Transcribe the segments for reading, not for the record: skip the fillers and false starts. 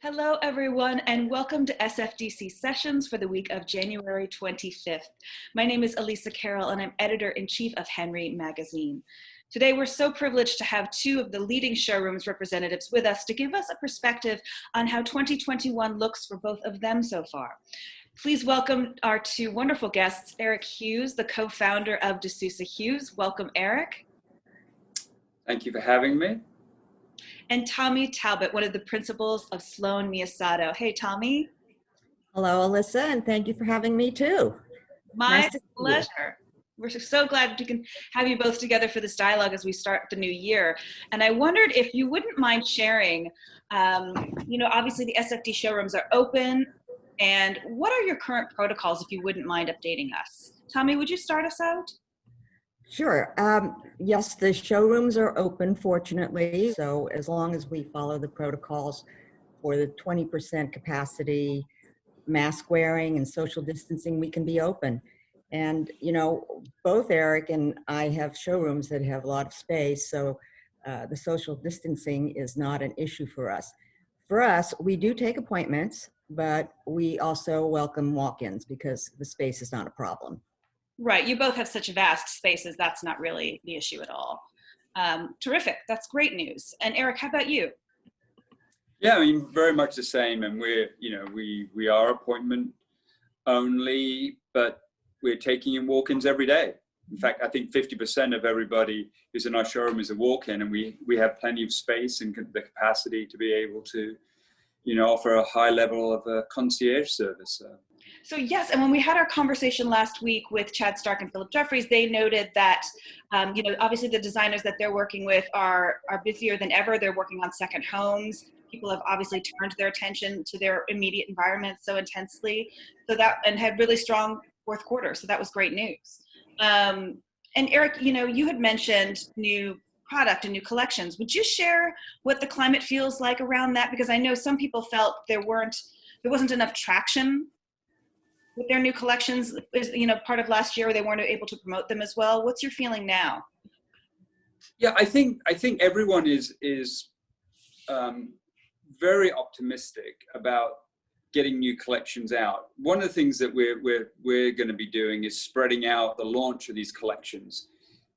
Hello, everyone, and welcome to SFDC Sessions for the week of January 25th. My name is Alisa Carroll, and I'm editor-in-chief of Henry Magazine. Today, we're so privileged to have two of the leading showrooms representatives with us to give us a perspective on how 2021 looks for both of them so far. Please welcome our two wonderful guests, Erik Hughes, the co-founder of Sousa Hughes. Welcome, Erik. Thank you for having me. And Tommy Talbot, one of the principals of Sloan Miyasato. Hey, Tommy. Hello, Alisa, and thank you for having me too. My pleasure. We're so glad we can have you both together for this dialogue as we start the new year. And I wondered if you wouldn't mind sharing, obviously the SFD showrooms are open, and what are your current protocols, if you wouldn't mind updating us? Tommy, would you start us out? Sure. Yes, the showrooms are open, fortunately. So as long as we follow the protocols for the 20% capacity, mask wearing and social distancing, we can be open. And, both Erik and I have showrooms that have a lot of space. So the social distancing is not an issue for us. For us, we do take appointments, but we also welcome walk-ins because the space is not a problem. Right, you both have such vast spaces, that's not really the issue at all. Terrific, that's great news. And Erik, how about you? Yeah, I mean, very much the same. And we are appointment only, but we're taking in walk-ins every day. In fact, I think 50% of everybody who's in our showroom is a walk-in, and we have plenty of space and the capacity to be able to, offer a high level of concierge service. So yes, and when we had our conversation last week with Chad Stark and Philip Jeffries, they noted that, obviously the designers that they're working with are busier than ever. They're working on second homes. People have obviously turned their attention to their immediate environment so intensely, and had really strong fourth quarter. So that was great news. And Erik, you had mentioned new product and new collections. Would you share what the climate feels like around that? Because I know some people felt there wasn't enough traction with their new collections, part of last year they weren't able to promote them as well. What's your feeling now? Yeah, I think everyone is very optimistic about getting new collections out. One of the things that we're going to be doing is spreading out the launch of these collections,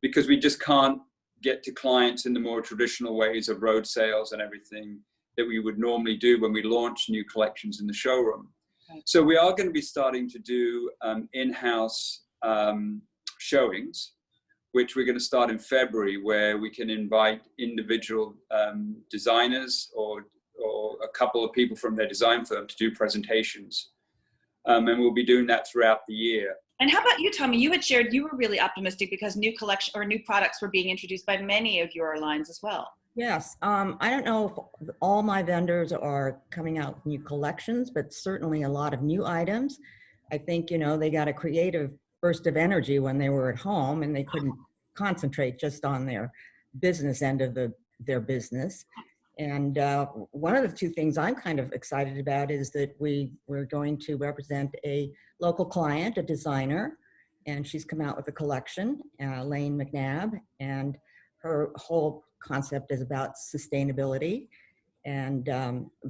because we just can't get to clients in the more traditional ways of road sales and everything that we would normally do when we launch new collections in the showroom. So we are going to be starting to do in-house showings, which we're going to start in February, where we can invite individual designers or a couple of people from their design firm to do presentations. And we'll be doing that throughout the year. And how about you, Tommy? You had shared you were really optimistic because new products were being introduced by many of your lines as well. Yes, I don't know if all my vendors are coming out with new collections, but certainly a lot of new items. I think, they got a creative burst of energy when they were at home and they couldn't concentrate just on their business end of their business. And one of the two things I'm kind of excited about is that we're going to represent a local client, a designer, and she's come out with a collection, Lane McNabb, and her whole concept is about sustainability, and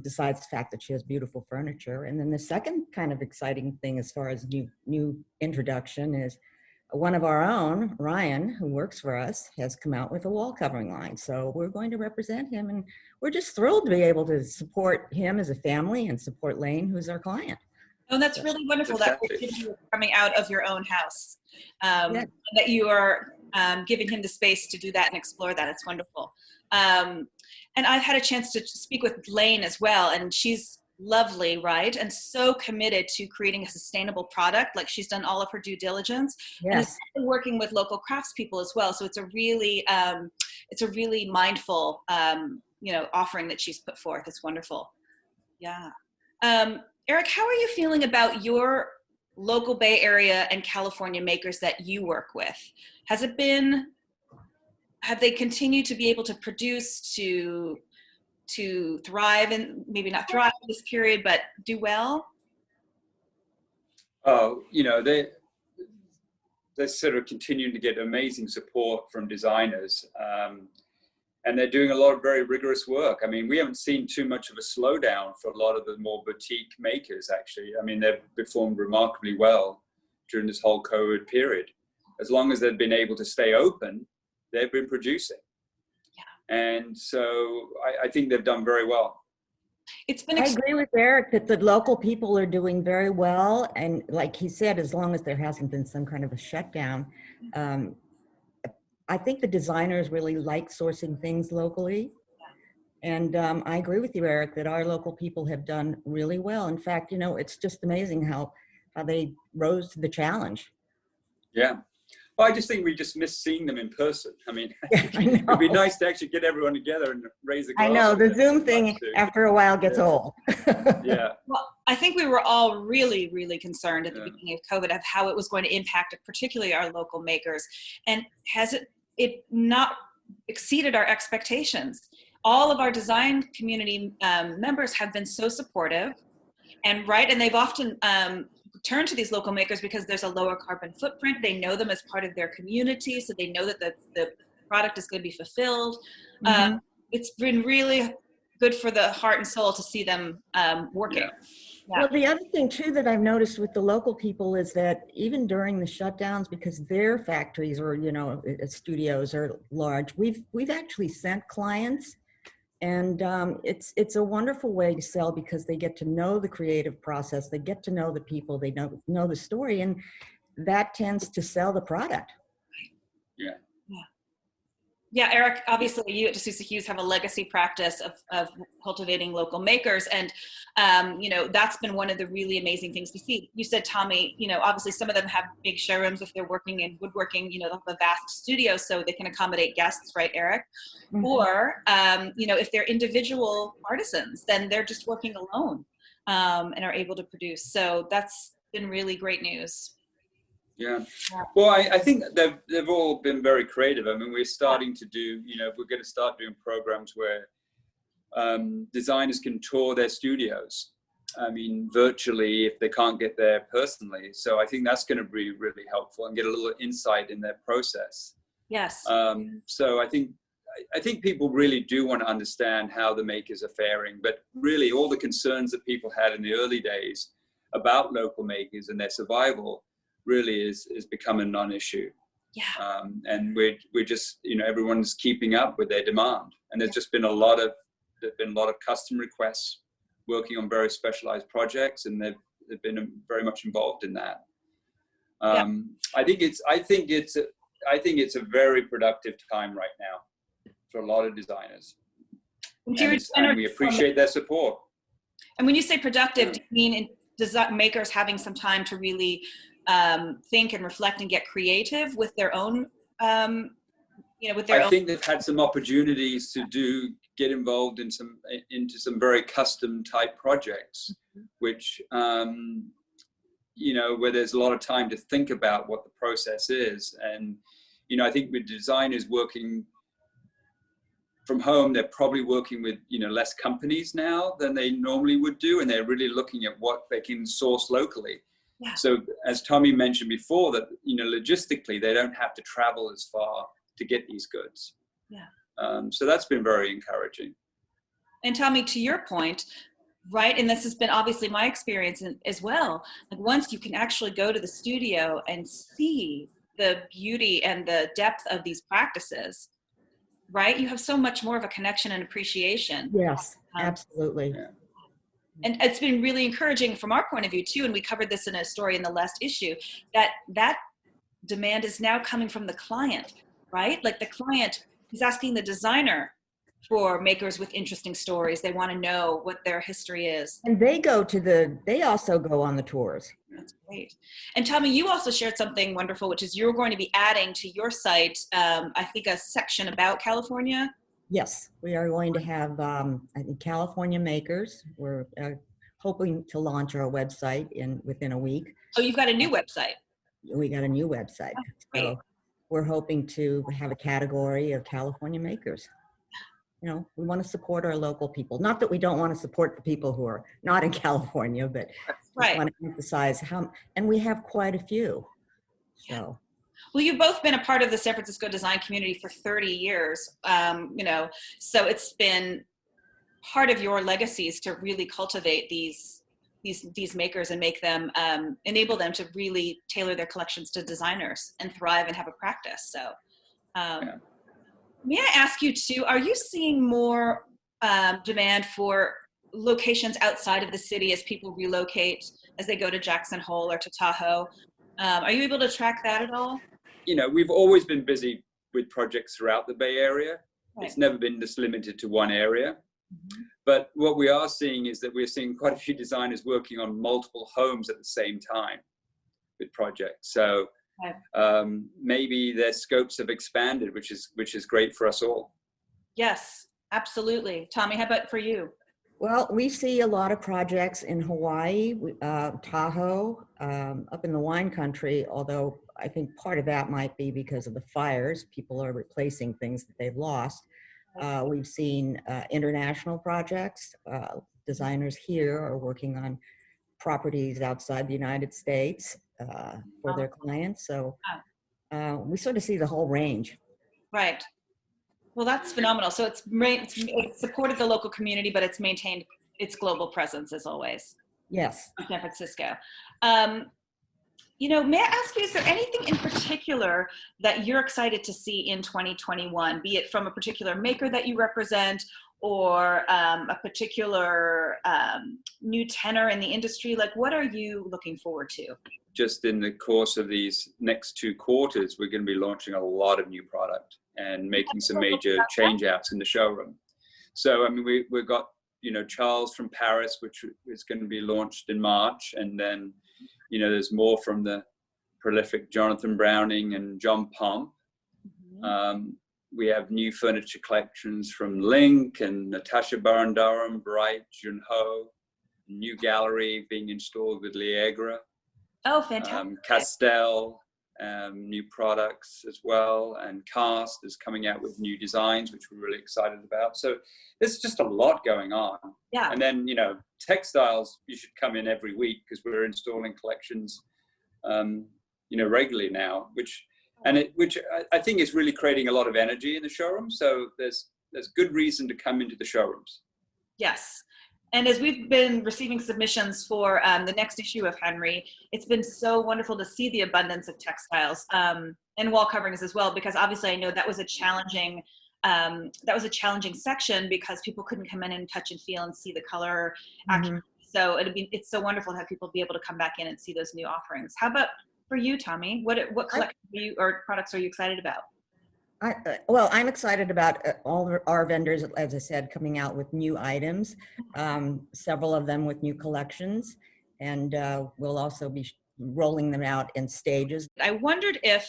besides the fact that she has beautiful furniture. And then the second kind of exciting thing as far as new introduction is one of our own, Ryan, who works for us, has come out with a wall covering line. So we're going to represent him, and we're just thrilled to be able to support him as a family and support Lane, who's our client. Oh, that's really wonderful that you're coming out of your own house, that you are giving him the space to do that and explore that. It's wonderful. And I've had a chance to speak with Lane as well, and she's lovely, right? And so committed to creating a sustainable product. Like, she's done all of her due diligence. Yes. And working with local craftspeople as well. So it's a really mindful, offering that she's put forth. It's wonderful. Yeah. Erik, how are you feeling about your local Bay Area and California makers that you work with? Have they continued to be able to produce, to thrive, and maybe not thrive in this period, but do well? Oh, they're sort of continuing to get amazing support from designers. And they're doing a lot of very rigorous work. I mean, we haven't seen too much of a slowdown for a lot of the more boutique makers, actually. I mean, they've performed remarkably well during this whole COVID period. As long as they've been able to stay open, they've been producing. Yeah. And so I think they've done very well. I agree with Erik that the local people are doing very well. And like he said, as long as there hasn't been some kind of a shutdown, I think the designers really like sourcing things locally. And I agree with you, Erik, that our local people have done really well. In fact, you know, it's just amazing how they rose to the challenge. Yeah. Well, I just think we just miss seeing them in person. I mean, yeah, it'd be nice to actually get everyone together and raise a glass. I know, the Zoom thing after a while gets old. Yeah. Well, I think we were all really, really concerned at the beginning of COVID of how it was going to impact particularly our local makers. And has it not exceeded our expectations? All of our design community members have been so supportive, and they've often turn to these local makers because there's a lower carbon footprint. They know them as part of their community, so they know that the product is going to be fulfilled. Mm-hmm. It's been really good for the heart and soul to see them working. Yeah. Yeah. Well, the other thing too that I've noticed with the local people is that even during the shutdowns, because their factories or, you know, studios are large, we've actually sent clients. And it's a wonderful way to sell because they get to know the creative process, they get to know the people, they know the story, and that tends to sell the product. Yeah. Yeah, Erik, obviously you at Sousa Hughes have a legacy practice of cultivating local makers. And, you know, that's been one of the really amazing things to see. You said, Tommy, you know, obviously some of them have big showrooms if they're working in woodworking, you know, they have a vast studio so they can accommodate guests, right, Erik? Mm-hmm. Or, you know, if they're individual artisans, then they're just working alone and are able to produce. So that's been really great news. Yeah. Well, I think they've all been very creative. I mean, we're starting to do, you know, we're going to start doing programs where designers can tour their studios. I mean, virtually if they can't get there personally. So I think that's going to be really helpful and get a little insight in their process. Yes. So I think people really do want to understand how the makers are faring, but really all the concerns that people had in the early days about local makers and their survival really is become a non-issue. Yeah. And we're just, you know, everyone's keeping up with their demand. And there's just been a lot of custom requests working on very specialized projects, and they've been very much involved in that. I think it's a very productive time right now for a lot of designers. And we appreciate their support. And when you say productive, do you mean makers having some time to really think and reflect and get creative with their own, you know, with their own? I think they've had some opportunities to get involved into some very custom type projects, which, you know, where there's a lot of time to think about what the process is. And, you know, I think with designers working from home, they're probably working with, you know, less companies now than they normally would do. And they're really looking at what they can source locally. Yeah. So as Tommy mentioned before, that, you know, logistically, they don't have to travel as far to get these goods. Yeah. So that's been very encouraging. And Tommy, to your point, right, and this has been obviously my experience as well, like once you can actually go to the studio and see the beauty and the depth of these practices, right, you have so much more of a connection and appreciation. Yes, absolutely. Yeah. And it's been really encouraging from our point of view too, and we covered this in a story in the last issue, that demand is now coming from the client, right? Like the client is asking the designer for makers with interesting stories. They want to know what their history is. And they also go on the tours. That's great. And Tommy, you also shared something wonderful, which is you're going to be adding to your site, I think a section about California. Yes, we are going to have, I think, California makers. We're hoping to launch our website within a week. Oh, you've got a new website. We got a new website. So we're hoping to have a category of California makers. You know, we want to support our local people. Not that we don't want to support the people who are not in California, but we want to emphasize and we have quite a few. So. Well, you've both been a part of the San Francisco design community for 30 years, so it's been part of your legacies to really cultivate these makers and make them, enable them to really tailor their collections to designers and thrive and have a practice. So may I ask you too, are you seeing more demand for locations outside of the city as people relocate, as they go to Jackson Hole or to Tahoe? Are you able to track that at all? We've always been busy with projects throughout the Bay Area. Right. It's never been just limited to one area. Mm-hmm. But what we are seeing is that we're seeing quite a few designers working on multiple homes at the same time with projects. So maybe their scopes have expanded, which is great for us all. Yes, absolutely. Tommy, how about for you? Well, we see a lot of projects in Hawaii, Tahoe, up in the wine country, although I think part of that might be because of the fires. People are replacing things that they've lost. We've seen international projects. Designers here are working on properties outside the United States for their clients. So we sort of see the whole range. Right. Well, that's phenomenal. So it's supported the local community, but it's maintained its global presence as always. Yes. In San Francisco. May I ask you, is there anything in particular that you're excited to see in 2021, be it from a particular maker that you represent or a particular new tenor in the industry? Like, what are you looking forward to? Just in the course of these next 2 quarters, we're going to be launching a lot of new product and making some major change outs in the showroom. So, I mean, we've got, Charles from Paris, which is going to be launched in March. And then, there's more from the prolific Jonathan Browning and John Pomp. Mm-hmm. We have new furniture collections from Link and Natasha Baron-Durham, Bright, Junho, new gallery being installed with Liegra. Oh, fantastic. Castell, new products as well, and Cast is coming out with new designs, which we're really excited about. So there's just a lot going on. Yeah. And then, textiles, you should come in every week because we're installing collections, regularly now, which I think is really creating a lot of energy in the showroom. So there's good reason to come into the showrooms. Yes. And as we've been receiving submissions for the next issue of Henry, it's been so wonderful to see the abundance of textiles and wall coverings as well, because obviously I know that was a challenging section because people couldn't come in and touch and feel and see the color accurately. So it's so wonderful to have people be able to come back in and see those new offerings. How about for you, Tommy? What collection or products are you excited about? Well, I'm excited about all our vendors, as I said, coming out with new items, several of them with new collections, and we'll also be rolling them out in stages. I wondered if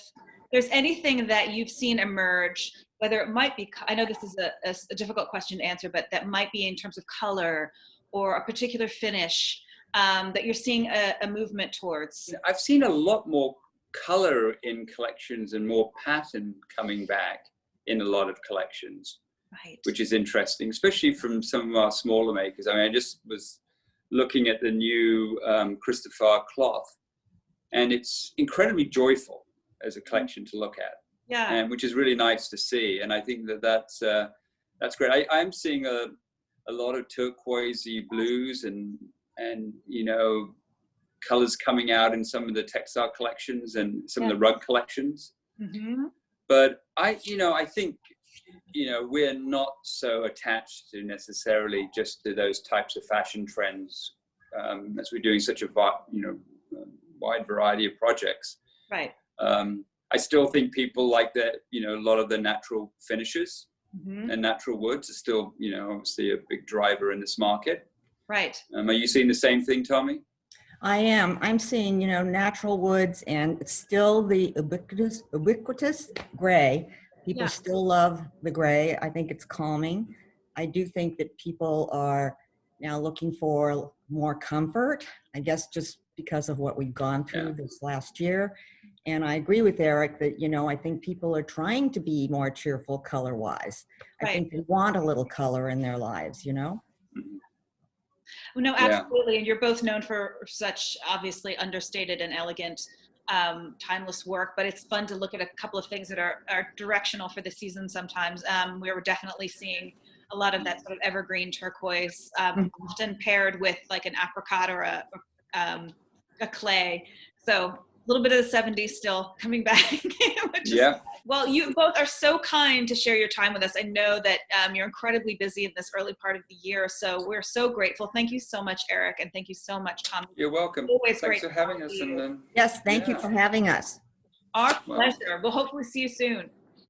there's anything that you've seen emerge, whether it might be, I know this is a difficult question to answer, but that might be in terms of color or a particular finish that you're seeing a movement towards. I've seen a lot more color in collections and more pattern coming back in a lot of collections, right, which is interesting, especially from some of our smaller makers. I mean, I just was looking at the new Christopher cloth, and it's incredibly joyful as a collection to look at. Yeah, and which is really nice to see. And I think that's great. I'm seeing a lot of turquoisey blues and colors coming out in some of the textile collections and some of the rug collections. Mm-hmm. But I think, we're not so attached to necessarily just to those types of fashion trends as we're doing such a wide variety of projects. Right. I still think people like that, a lot of the natural finishes mm-hmm. and natural woods are still, obviously a big driver in this market. Right. Are you seeing the same thing, Tommy? I am. I'm seeing, natural woods and still the ubiquitous gray. People still love the gray. I think it's calming. I do think that people are now looking for more comfort, I guess just because of what we've gone through this last year. And I agree with Erik that, I think people are trying to be more cheerful color-wise. Right. I think they want a little color in their lives, No, absolutely. And you're both known for such obviously understated and elegant timeless work, but it's fun to look at a couple of things that are directional for the season sometimes. We're definitely seeing a lot of that sort of evergreen turquoise, often paired with like an apricot or a clay. So a little bit of the 70s still coming back. Yeah. Well, you both are so kind to share your time with us. I know that you're incredibly busy in this early part of the year, so we're so grateful. Thank you so much, Erik, and thank you so much, Tom. You're welcome. Always Thanks great for having us. And Yes, thank you for having us. our pleasure. We'll hopefully see you soon.